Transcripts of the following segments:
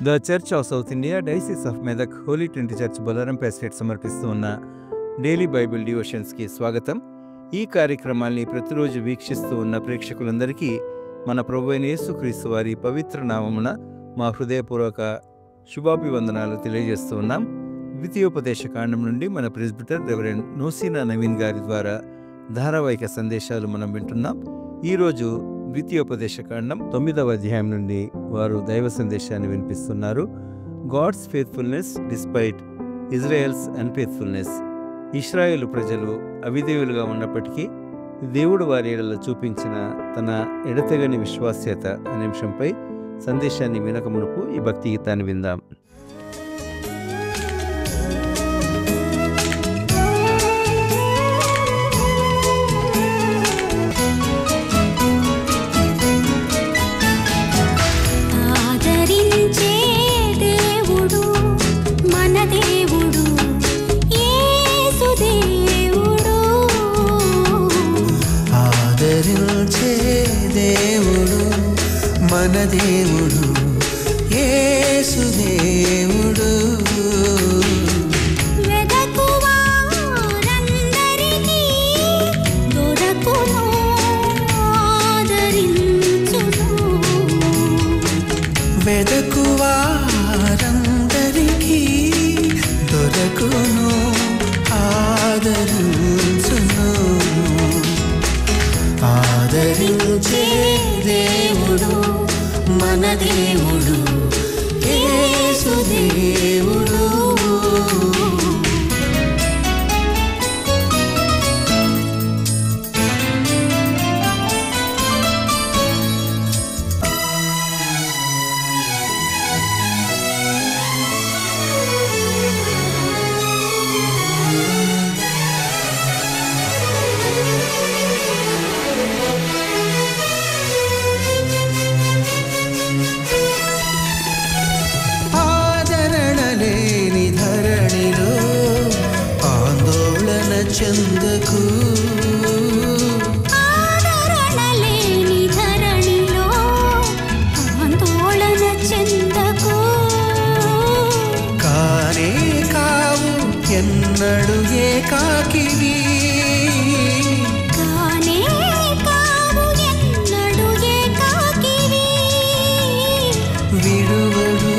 The Church of South India Diocese of Medak Holy Trinity Church Bollarampeta state సమర్పిస్తూ ఉన్న daily Bible డివోషన్స్కి స్వాగతం. ఈ కార్యక్రమాల్ని ప్రతిరోజు వీక్షిస్తూ ఉన్న ప్రేక్షకులందరికీ మన ప్రభువైన యేసుక్రీస్తు వారి పవిత్ర నామమున మా హృదయపూర్వక శుభాభివందనాలు తెలియజేస్తూ ఉన్నాం. ద్వితీయోపదేశ కాండం నుండి మన ప్రెస్బిటర్ రెవరెండ్ నోసీనా నవీన్ గారి ద్వారా ధారావాహిక సందేశాలు మనం వింటున్నాం. ఈరోజు ద్వితీయోపదేశ కాండం 9వ అధ్యాయం నుండి వారు దైవ సందేశాన్ని వినిపిస్తున్నారు. God's faithfulness despite Israel's unfaithfulness. ఇశ్రాయేలు ప్రజలు అవిధేయులుగా ఉన్నప్పటికీ దేవుడు వారి ఎడల చూపించిన తన ఎడతెగని విశ్వాస్యత అనే అంశంపై సందేశాన్ని వినకమునుపు ఈ భక్తి గీతాన్ని విందాం. మన దేవుడు యేసు దేవుడు, వెదకువారందరికీ దొరకును ఆదరించును. వెదకువారందరికీ దొరకును ఆదరించును. ఆదరించే దేవుడు మన దేవుడు యేసు దేవుడు. చెందకు ఆదరణ లేని ధరణిలో ఆందోళన చెందకు. కానే కావు ఎన్నడు ఏకాకివి, కానే కావు ఎన్నడు ఏకాకివి. విడువడు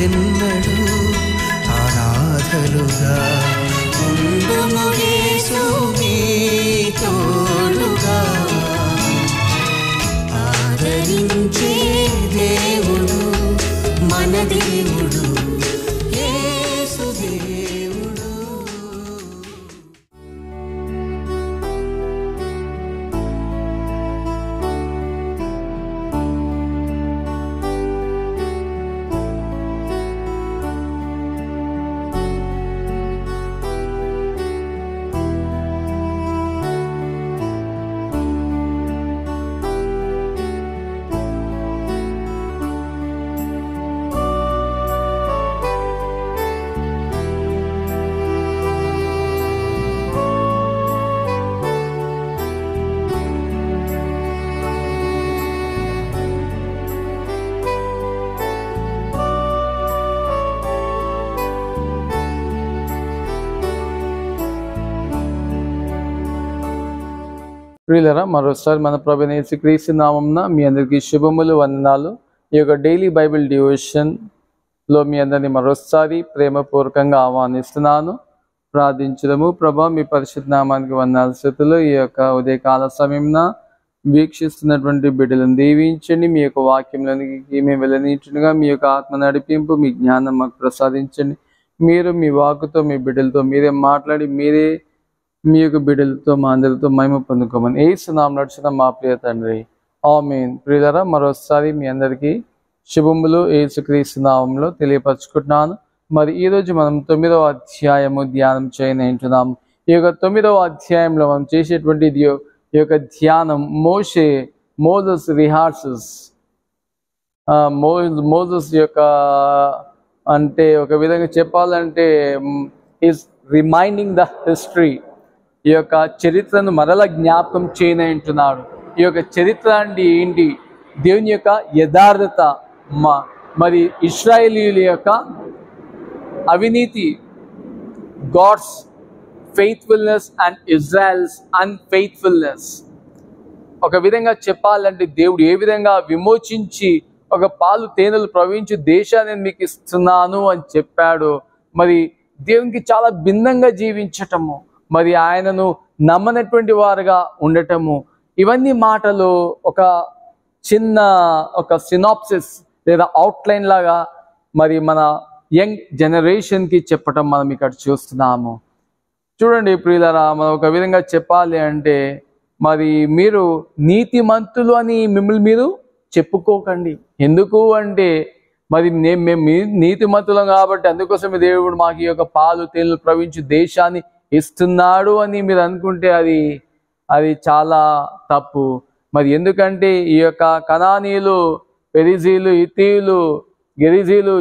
ఎన్నడు అనాథలుగా ఉండును యేసు నీ తోడుగా. ఆదరించే దేవుడు మన దేవుడు యేసు దేవుడు. ప్రియులారా, మరోసారి మన ప్రభువైన యేసుక్రీస్తు నామమున మీ అందరికీ శుభములు, వందనాలు. ఈ యొక్క డైలీ బైబిల్ డివోషన్లో మీ అందరినీ మరోసారి ప్రేమపూర్వకంగా ఆహ్వానిస్తున్నాను. ప్రార్థించడము. ప్రభా, మీ పరిశుద్ధ నామానికి వందనాలు స్తుతులు. ఈ యొక్క ఉదయకాల సమయంన వీక్షిస్తున్నటువంటి బిడ్డలను దీవించండి. మీ యొక్క వాక్యంలోనికి మేము వెళ్ళనీచుగా మీ యొక్క ఆత్మ నడిపింపు, మీ జ్ఞానం మాకు ప్రసాదించండి. మీరు మీ వాక్కుతో మీ బిడ్డలతో మీరే మాట్లాడి మీరే మీ యొక్క బిడ్డలతో మా అందరితో మహిమ పొందుకోమని యేసు నామమున నడుచున్న మా ప్రియ తండ్రి, ఆమేన్. ప్రియులారా, మరోసారి మీ అందరికీ శుభములు యేసుక్రీస్తు నామములో తెలియపరచుకుంటున్నాను. మరి ఈరోజు మనం 9వ అధ్యాయము ధ్యానం చేయనంటున్నాము. ఈ యొక్క 9వ అధ్యాయంలో మనం చేసేటువంటి ఈ యొక్క ధ్యానం మోసెస్ రిహార్సల్స్. మోసెస్ యొక్క అంటే ఒక విధంగా చెప్పాలంటే ఈజ్ రిమైండింగ్ ద హిస్టరీ. ఈ యొక్క చరిత్రను మరల జ్ఞాపకం చేయనంటున్నాడు. ఈ యొక్క చరిత్ర అంటే ఏంటి? దేవుని యొక్క యథార్థత, మరి ఇశ్రాయేలీయుల యొక్క అవినీతి, God's faithfulness and Israel's unfaithfulness. ఒక విధంగా చెప్పాలంటే దేవుడు ఏ విధంగా విమోచించి ఒక పాలు తేనెలు ప్రవహించి దేశాన్ని మీకు ఇస్తున్నాను అని చెప్పాడు. మరి దేవునికి చాలా భిన్నంగా జీవించటము, మరి ఆయనను నమ్మనటువంటి వారుగా ఉండటము, ఇవన్నీ మాటలు ఒక చిన్న సినాప్సిస్ లేదా అవుట్లైన్ లాగా మరి మన యంగ్ జనరేషన్కి చెప్పటం మనం ఇక్కడ చూస్తున్నాము. చూడండి ప్రియులారా, మనం ఒక విధంగా చెప్పాలి అంటే మరి మీరు నీతిమంతులు అని మిమ్మల్ని మీరు చెప్పుకోకండి. ఎందుకు అంటే మరి మేము నీతిమంతులం కాబట్టి అందుకోసమే దేవుడు మాకు ఈ యొక్క పాలు తేనెలు ప్రవహించి దేశాన్ని ఇస్తున్నాడు అని మీరు అనుకుంటే అది చాలా తప్పు. మరి ఎందుకంటే ఈ యొక్క కనానీయులు, పెరిజీలు, ఇతీయులు, గెరిజీలు,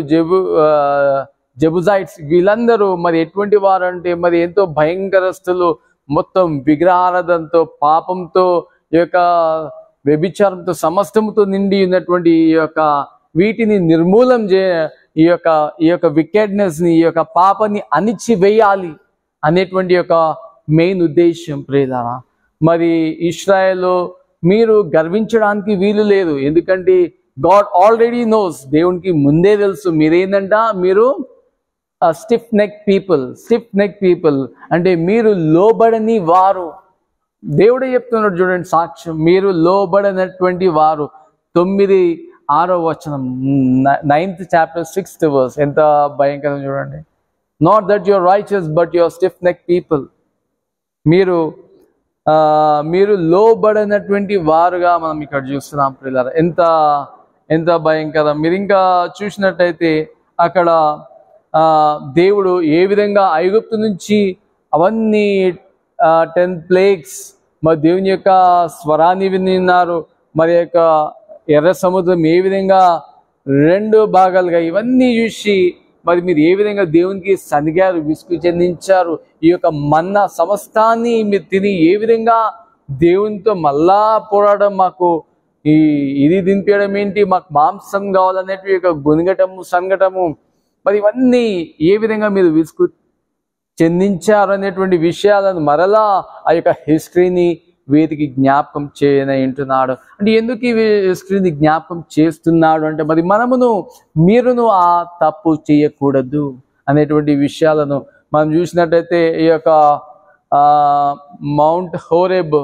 జెబుజైట్స్ వీళ్ళందరూ మరి ఎటువంటి వారు అంటే మరి ఎంతో భయంకరస్తులు, మొత్తం విగ్రహారాధనతో, పాపంతో, ఈ యొక్క వ్యభిచారంతో, సమస్తముతో నిండి ఉన్నటువంటి ఈ యొక్క వీటిని నిర్మూలం ఈ యొక్క వికెడ్నెస్ని, ఈ యొక్క పాపాన్ని అణిచివేయాలి అనేటువంటి యొక్క మెయిన్ ఉద్దేశం ప్రియులారా. మరి ఇశ్రాయేలు మీరు గర్వించడానికి వీలు లేదు. ఎందుకంటే గాడ్ ఆల్రెడీ నోస్, దేవునికి ముందే తెలుసు మీరేందంట, మీరు స్టిఫ్ నెక్ పీపుల్ అంటే మీరు లోబడని వారు. దేవుడే చెప్తున్నాడు చూడండి సాక్ష్యం, మీరు లోబడనటువంటి వారు. 9-6 వచనం, 9th chapter 6th verse, ఎంత భయంకరం చూడండి. Not that your righteous but your stiff neck people. మీరు లోబడనటువంటి వారుగా మనం ఇక్కడ చూస్తున్నాం ప్రియులారా. ఎంత భయంకరం. మీరు ఇంకా చూసినట్టయితే అక్కడ దేవుడు ఏ విధంగా ఐగుప్తు నుంచి అవన్నీ 10 plagues మరి దేవుని యొక్క స్వరాన్ని విన్నారు. మరి యొక్క ఎర్ర సముద్రం ఏ విధంగా 2 భాగాలుగా, ఇవన్నీ చూసి మరి మీరు ఏ విధంగా దేవునికి సనిగారు, విసుగు చెందించారు. ఈ యొక్క మన్నా సమస్తాన్ని మీరు తిని ఏ విధంగా దేవునితో మళ్ళా పోరాడడం, మాకు ఇది దింపేయడం ఏంటి, మాకు మాంసం కావాలనేటువంటి యొక్క గొనగటము, సనగటము, మరి ఇవన్నీ ఏ విధంగా మీరు విసుగు చెందించారు అనేటువంటి విషయాలను మరలా ఆ యొక్క హిస్టరీని వీరికి జ్ఞాపకం చేయనంటున్నాడు. అంటే ఎందుకు ఈ హిస్టరీని జ్ఞాపకం చేస్తున్నాడు అంటే మరి మీరును ఆ తప్పు చేయకూడదు అనేటువంటి విషయాలను మనం చూసినట్టయితే ఈ యొక్క మౌంట్ హోరేబ్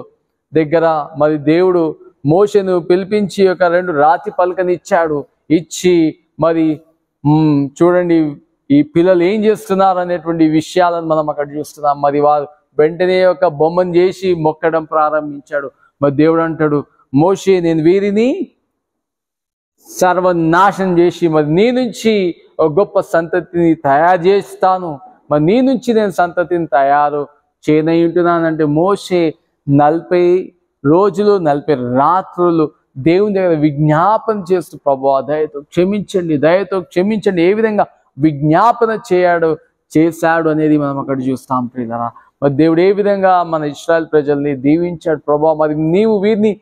దగ్గర మరి దేవుడు మోషేను పిలిపించి ఒక 2 రాతి పలకనిచ్చాడు. ఇచ్చి మరి చూడండి ఈ పిల్లలు ఏం చేస్తున్నారు అనేటువంటి విషయాలను మనం అక్కడ చూస్తున్నాం. మరి వారు వెంటనే ఒక బొమ్మను చేసి మొక్కడం ప్రారంభించాడు. మరి దేవుడు అంటాడు, మోషే నేను వీరిని సర్వనాశనం చేసి మరి నీ నుంచి ఒక గొప్ప సంతతిని తయారు చేస్తాను, మరి నీ నుంచి నేను సంతతిని తయారు చేయనయుంటున్నానంటే మోషే 40 రోజులు 40 రాత్రులు దేవుని దగ్గర విజ్ఞాపన చేస్తూ, ప్రభువా దయతో క్షమించండి ఏ విధంగా విజ్ఞాపన చేశాడు అనేది మనం అక్కడ చూస్తాం ప్రియులారా. మరి దేవుడు ఏ విధంగా మన ఇశ్రాయేల్ ప్రజల్ని దీవించాడు. ప్రభువా మరి నీవు వీరిని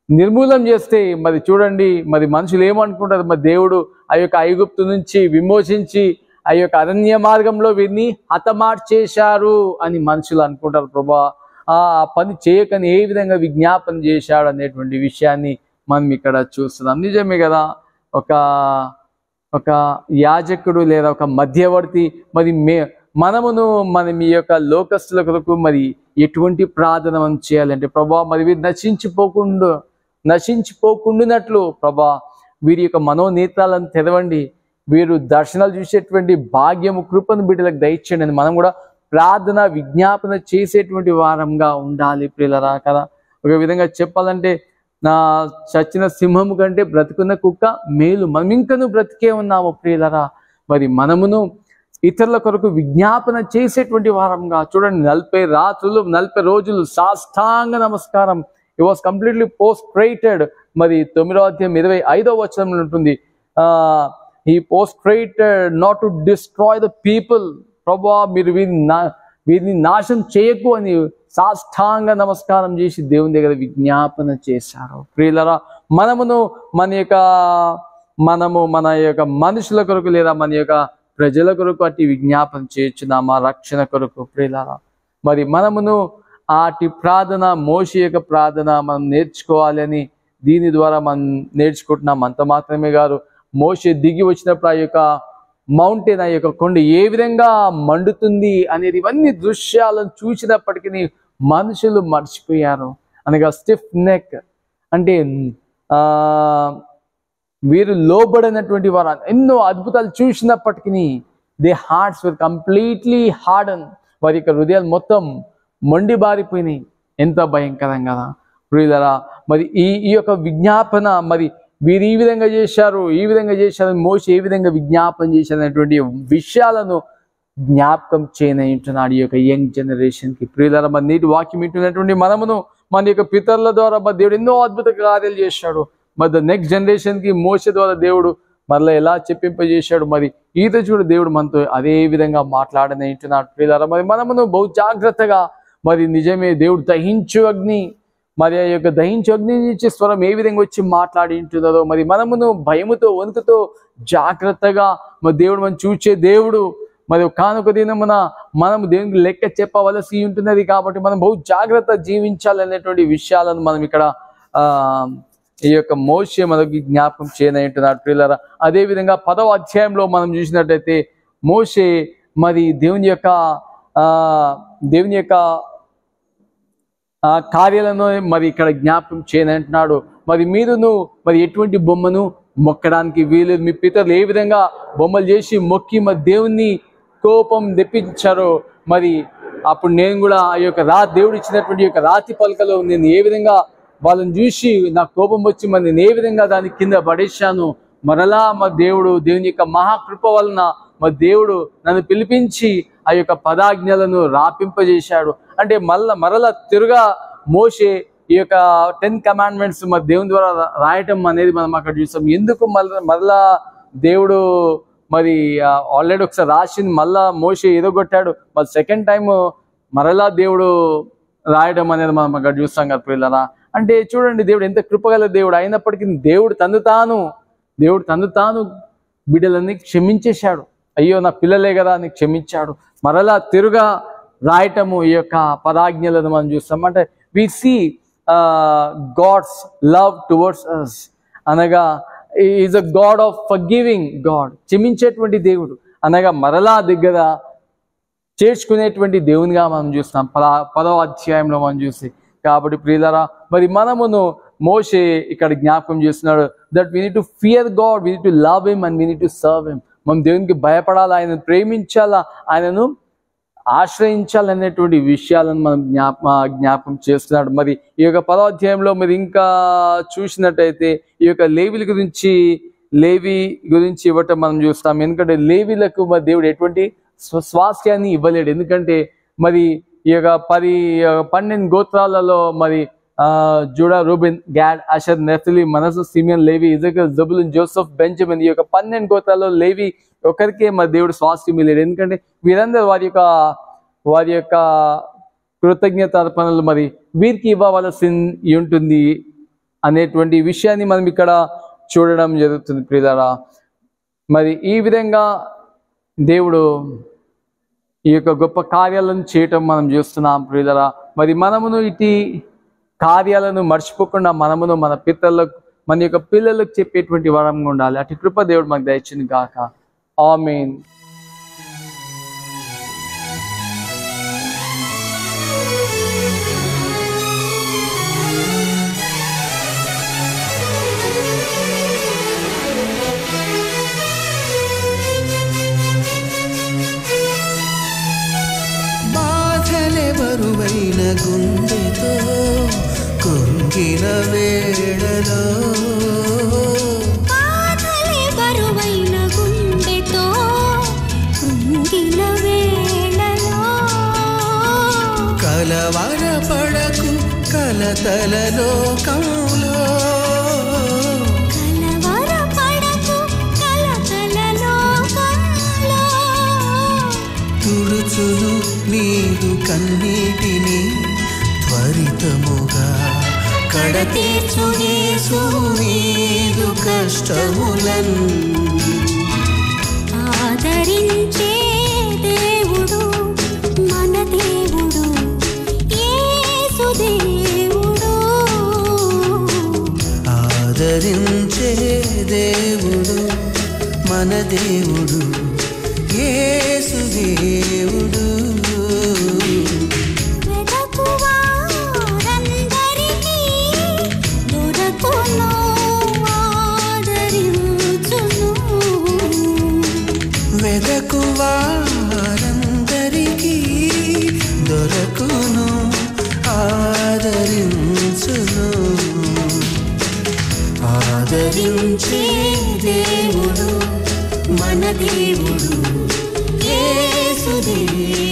నిర్మూలం చేస్తే మరి చూడండి మరి మనుషులు ఏమనుకుంటారు, మరి దేవుడు ఆ యొక్క ఐగుప్తు నుంచి విమోచించి ఆ యొక్క అరణ్య మార్గంలో వీరిని హతమార్చేశారు అని మనుషులు అనుకుంటారు. ప్రభువా ఆ పని చేయకని ఏ విధంగా విజ్ఞాపన చేశాడు అనేటువంటి విషయాన్ని మనం ఇక్కడ చూస్తున్నాం. నిజమే కదా, ఒక యాజకుడు లేదా ఒక మధ్యవర్తి మరి మనం ఈ యొక్క లోకస్తుల కొరకు మరి ఎటువంటి ప్రార్థన మనం చేయాలంటే ప్రభువా మరి వీరు నశించిపోకుండానట్లు ప్రభువా వీరి యొక్క మనోనేత్రాలను తెరవండి, వీరు దర్శనాలు చూసేటువంటి భాగ్యము కృపను బిడ్డలకు దయచేయండి అని మనం కూడా ప్రార్థన విజ్ఞాపన చేసేటువంటి వారంగా ఉండాలి ప్రియులరా కదా. ఒక విధంగా చెప్పాలంటే నా చచ్చిన సింహము కంటే బ్రతుకున్న కుక్క మేలు, మనం ఇంకనూ బ్రతికే ఉన్నాము ప్రియులరా. మరి మనమును ఇతరుల కొరకు విజ్ఞాపన చేసేటువంటి వారంగా చూడండి 40 రాత్రులు 40 రోజులు సాష్టాంగ నమస్కారం. It was completely prostrated. మరి 9వ అధ్యాయం 25వ వచనంలో ఉంటుంది, ఈ prostrated not to destroy the people. ప్రభువా మీరు వీరిని నాశనం చేయకు అని సాష్టాంగ నమస్కారం చేసి దేవుని దగ్గర విజ్ఞాపన చేశారు ప్రియులరా. మనమును మనము మన యొక్క మనుషుల కొరకు లేదా మన యొక్క ప్రజల కొరకు అట్టి విజ్ఞాపన చేయుచున్నామా రక్షణ కొరకు ప్రియులారా. మరి మనమును అట్టి ప్రార్థన మోషే యొక్క ప్రార్థన మనం నేర్చుకోవాలని దీని ద్వారా మనం నేర్చుకుంటున్నాం. అంత మాత్రమే కాదు, మోషే దిగి వచ్చినప్పుడు ఆ యొక్క మౌంటైన్, ఆ యొక్క కొండ ఏ విధంగా మండుతుంది అనేది ఇవన్నీ దృశ్యాలను చూసినప్పటికీ మనుషులు మర్చిపోయారు. అనగా స్టిఫ్ నెక్ అంటే వీరు లోబడినటువంటి వారు ఎన్నో అద్భుతాలు చూసినప్పటికీ they hearts were completely harden. వారి యొక్క హృదయాలు మొత్తం మొండిబారిపోయినాయి. ఎంత భయంకరం కదా ప్రియులారా. మరి ఈ యొక్క విజ్ఞాపన, మరి వీరు ఈ విధంగా చేశారు, ఈ విధంగా చేశారు, మోషే ఏ విధంగా విజ్ఞాపన చేశారు అనేటువంటి విషయాలను జ్ఞాపకం చేయనంటున్నాడు ఈ యొక్క యంగ్ జనరేషన్కి. ప్రియులారా, మరి నీటి వాక్యం ఇంటున్నటువంటి మనమును మన యొక్క పితరుల ద్వారా మరి దేవుడు ఎన్నో అద్భుత కార్యాలు చేశాడు. మరి నెక్స్ట్ జనరేషన్కి మోషే ద్వారా దేవుడు మరలా ఎలా చెప్పింపజేశాడు. మరి ఈత చూడు దేవుడు మనతో అదే విధంగా మాట్లాడనంటున్నాడు. ప్రియులారా, మరి మనమును బహు జాగ్రత్తగా, మరి నిజమే దేవుడు దహించు అగ్ని, మరి ఆ యొక్క దహించు అగ్ని నుంచి స్వరం ఏ విధంగా వచ్చి మాట్లాడి ఉంటుందో, మరి మనమును భయముతో వణుకుతో జాగ్రత్తగా మరి దేవుడు మనం చూచే దేవుడు. మరి కానుక దినమున మనం దేవునికి లెక్క చెప్పవలసి ఉంటున్నది కాబట్టి మనం బహు జాగ్రత్త జీవించాలనేటువంటి విషయాలను మనం ఇక్కడ ఈ యొక్క మోషే మనకి జ్ఞాపకం చేయనంటున్నాడు ప్రియులారా. అదేవిధంగా 10వ అధ్యాయంలో మనం చూసినట్టయితే మోషే మరి దేవుని యొక్క కార్యాలను మరి ఇక్కడ జ్ఞాపకం చేయనంటున్నాడు. మరి మీరును మరి ఎటువంటి బొమ్మను మొక్కడానికి వీలేదు. మీ పితరులు ఏ విధంగా బొమ్మలు చేసి మొక్కి మరి దేవుణ్ణి కోపం తెప్పించారో, మరి అప్పుడు నేను కూడా ఆ యొక్క దేవుడు ఇచ్చినటువంటి యొక్క రాతి పలకలో నేను ఏ విధంగా వాళ్ళని చూసి నాకు కోపం వచ్చి మరి నేను ఏ విధంగా దాని కింద పడేశాను. మరలా మా దేవుని యొక్క మహాకృప వలన మా దేవుడు నన్ను పిలిపించి ఆ యొక్క పదాజ్ఞలను రాపింపజేశాడు. అంటే మరలా తిరుగా మోషే ఈ యొక్క 10 కమాండ్మెంట్స్ మరి దేవుని ద్వారా రాయటం అనేది మనం అక్కడ చూస్తాం. ఎందుకు మరలా దేవుడు మరి ఆల్రెడీ ఒకసారి రాసింది మళ్ళా మోషే ఎదగొట్టాడు, మరి సెకండ్ టైం మరలా దేవుడు రాయడం అనేది మనం అక్కడ చూస్తాం కదా ప్రియులారా. అంటే చూడండి, దేవుడు ఎంత కృపగల దేవుడు అయినప్పటికీ దేవుడు తను తాను బిడ్డలన్నీ క్షమించేశాడు. అయ్యో నా పిల్లలే కదా అని క్షమించాడు. మరలా తిరుగా రాయటము ఈ యొక్క పదాజ్ఞలను మనం చూస్తాం. అంటే we see God's love towards us, అనగా is a God of forgiving God, క్షమించేటువంటి దేవుడు, అనగా మరలా దగ్గర చేర్చుకునేటువంటి దేవునిగా మనం చూస్తున్నాం 10వ అధ్యాయంలో మనం చూసి. కాబట్టి ప్రియులారా, మరి మనమును మోషే ఇక్కడ జ్ఞాపకం చేస్తున్నాడు that we need to fear God, we need to love him and we need to serve him. మనం దేవునికి భయపడాలా, ఆయనను ప్రేమించాలా, ఆయనను ఆశ్రయించాలనేటువంటి విషయాలను మనం జ్ఞాపకం చేస్తున్నాడు. మరి ఈ యొక్క 10వ అధ్యాయంలో మరి ఇంకా చూసినట్టయితే ఈ యొక్క లేవీ గురించి ఇవ్వటం మనం చూస్తాం. ఎందుకంటే లేవీలకు మరి దేవుడు ఎటువంటి స్వాస్థ్యాన్ని ఇవ్వలేడు. ఎందుకంటే మరి ఈ యొక్క 12 గోత్రాలలో మరి జూడా, రూబెన్, గాడ్, ఆషర్, నెఫ్తలి, మనసు, సిమియన్, లేవి, ఇజాకర్, జబులూన్, జోసెఫ్, బెంజమిన్, ఈ యొక్క 12 గోత్రాల్లో లేవి ఒకరికే మరి దేవుడు స్వాస్థ్యం ఇవ్వలేడు. ఎందుకంటే వీరందరూ వారి యొక్క కృతజ్ఞత అర్పణలు మరి వీరికి ఇవ్వవలసి ఉంటుంది అనేటువంటి విషయాన్ని మనం ఇక్కడ చూడడం జరుగుతుంది ప్రియులారా. మరి ఈ విధంగా దేవుడు ఈ యొక్క గొప్ప కార్యాలను చేయటం మనం చూస్తున్నాం ప్రియులారా. మరి మనమును ఇటు కార్యాలను మర్చిపోకుండా మనమును మన పితరులకు, మన యొక్క పిల్లలకు చెప్పేటువంటి వరంగా ఉండాలి. అటు కృప దేవుడు మాకు దయచేయును గాక. ఆమేన్. బరువైన గుండెతో కుంగిన వేళలో, బాధలే బరువైన గుండెతో కుంగిన వేళలో, కలవరపడకు కలతల లోకంలో, కలవరపడకు కలతల లోకంలో, తుడుచును నీరు కన్నీటిని త్వరితముగా కడతీర్చు యేసు నీదు కష్టములన్ ఆదరించే దేవుడు మన దేవుడు యేసు దేవుడు. ఆదరించే దేవుడు మన దేవుడు యేసు దేవుడు. వెదకువారందరికీ దొరకును ఆదరించును. వెదకు వారందరికీ దొరకును ఆదరించును. ఆదరించే దేవుడు మన దేవుడు యేసు దేవుడు.